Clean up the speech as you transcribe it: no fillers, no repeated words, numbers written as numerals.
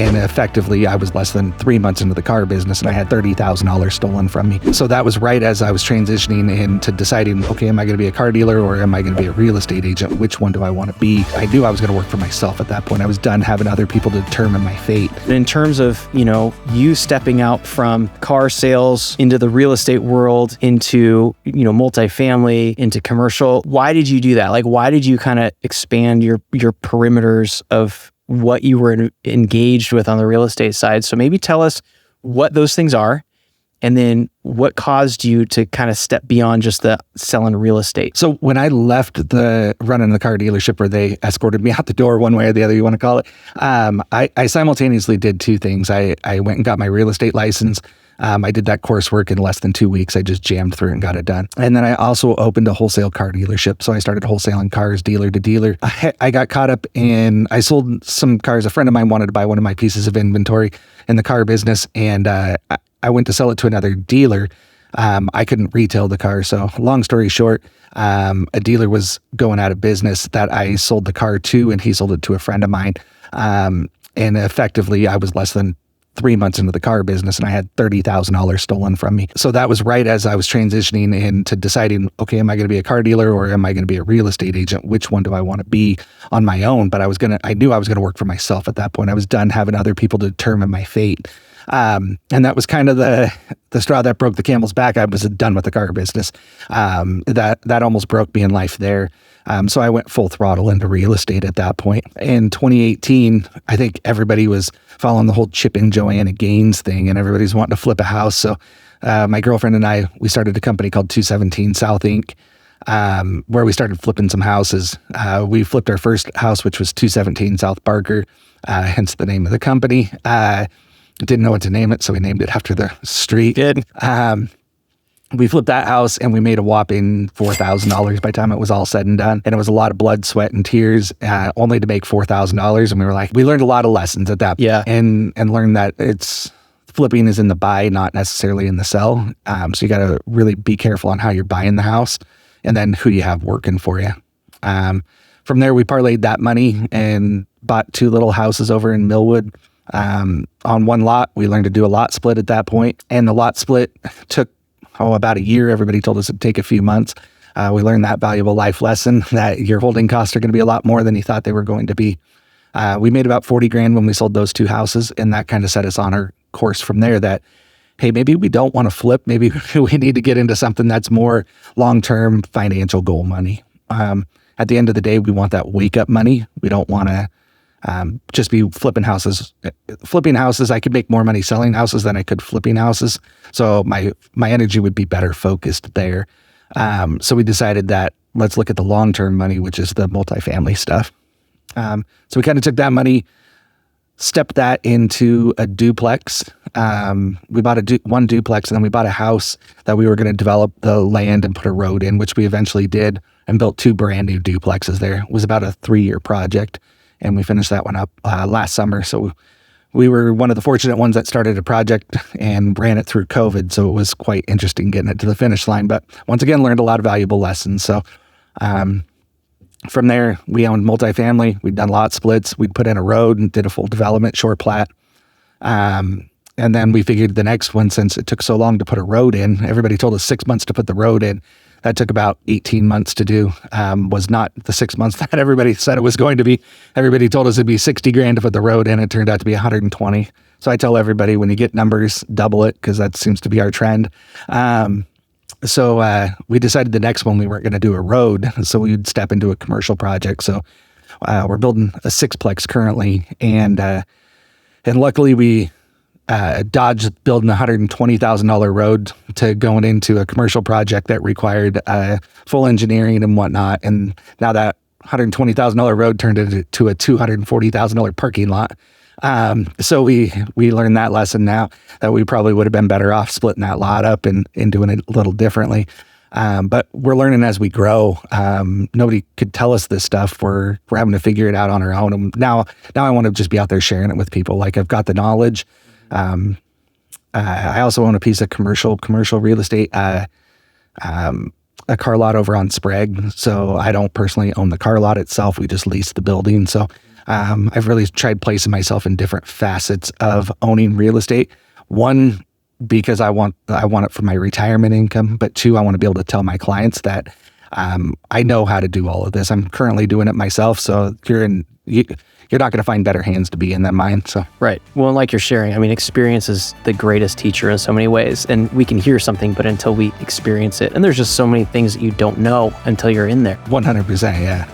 And effectively, I was less than 3 months into the car business and I had $30,000 stolen from me. So that was right as I was transitioning into deciding, okay, am I going to be a car dealer or am I going to be a real estate agent? Which one do I want to be? I knew I was going to work for myself at that point. I was done having other people to determine my fate. In terms of, you stepping out from car sales into the real estate world, into, multifamily, into commercial, why did you do that? Like, why did you kind of expand your perimeters of what you were engaged with on the real estate side? So maybe tell us what those things are, and then what caused you to kind of step beyond just the selling real estate. So when I left running the car dealership, where they escorted me out the door one way or the other, you want to call it, I simultaneously did two things. I went and got my real estate license. I did that coursework in less than 2 weeks. I just jammed through and got it done. And then I also opened a wholesale car dealership. So I started wholesaling cars dealer to dealer. I got caught up I sold some cars. A friend of mine wanted to buy one of my pieces of inventory in the car business. And I went to sell it to another dealer. I couldn't retail the car. So long story short, a dealer was going out of business that I sold the car to, and he sold it to a friend of mine. And effectively, I was less than 3 months into the car business and I had $30,000 stolen from me. So that was right as I was transitioning into deciding, okay, am I going to be a car dealer or am I going to be a real estate agent? Which one do I want to be on my own? But I knew I was going to work for myself at that point. I was done having other people to determine my fate. And that was kind of the straw that broke the camel's back. I was done with the car business. That almost broke me in life there. So I went full throttle into real estate at that point. In 2018, I think everybody was following the whole Chip and Joanna Gaines thing, and everybody's wanting to flip a house. So my girlfriend and I, we started a company called 217 South Inc., where we started flipping some houses. We flipped our first house, which was 217 South Barker, hence the name of the company. Didn't know what to name it, so we named it after the street. Good. We flipped that house and we made a whopping $4,000 by the time it was all said and done. And it was a lot of blood, sweat, and tears, only to make $4,000. And we learned a lot of lessons at that point. Yeah. And learned that flipping is in the buy, not necessarily in the sell. So you got to really be careful on how you're buying the house and then who you have working for you. From there, we parlayed that money and bought 2 little houses over in Millwood. On one lot, we learned to do a lot split at that point. And the lot split took about a year. Everybody told us it'd take a few months. We learned that valuable life lesson that your holding costs are going to be a lot more than you thought they were going to be. We made about $40,000 when we sold those 2 houses, and that kind of set us on our course from there that, hey, maybe we don't want to flip. Maybe we need to get into something that's more long-term financial goal money. At the end of the day, we want that wake-up money. We don't want to just be flipping houses. Flipping houses, I could make more money selling houses than I could flipping houses. So my energy would be better focused there. So we decided that let's look at the long-term money, which is the multifamily stuff. So we kind of took that money, stepped that into a duplex. We bought one duplex, and then we bought a house that we were going to develop the land and put a road in, which we eventually did, and built 2 brand new duplexes there. It was about a 3-year project. And we finished that one up last summer. So we were one of the fortunate ones that started a project and ran it through COVID. So it was quite interesting getting it to the finish line. But once again, learned a lot of valuable lessons. So from there, we owned multifamily. We'd done lot splits. We'd put in a road and did a full development, short plat. And then we figured the next one, since it took so long to put a road in, everybody told us 6 months to put the road in. That took about 18 months to do, was not the 6 months that everybody said it was going to be. Everybody told us it'd be $60,000 to put the road in. It turned out to be $120,000. So I tell everybody, when you get numbers, double it, because that seems to be our trend. So we decided the next one we weren't going to do a road, so we would step into a commercial project. So we're building a 6-plex currently, and luckily we dodged building a $120,000 road to going into a commercial project that required full engineering and whatnot. And now that $120,000 road turned into a $240,000 parking lot. So we learned that lesson now, that we probably would have been better off splitting that lot up and doing it a little differently. But we're learning as we grow. Nobody could tell us this stuff. We're having to figure it out on our own. And now I want to just be out there sharing it with people. Like, I've got the knowledge. I also own a piece of commercial real estate, a car lot over on Sprague. So I don't personally own the car lot itself. We just lease the building. So I've really tried placing myself in different facets of owning real estate. One, because I want it for my retirement income, but two, I want to be able to tell my clients that I know how to do all of this. I'm currently doing it myself, so you're not going to find better hands to be in than mine. So Right. Well, and like you're sharing, I mean, experience is the greatest teacher in so many ways. And we can hear something, but until we experience it, and there's just so many things that you don't know until you're in there. 100%, yeah.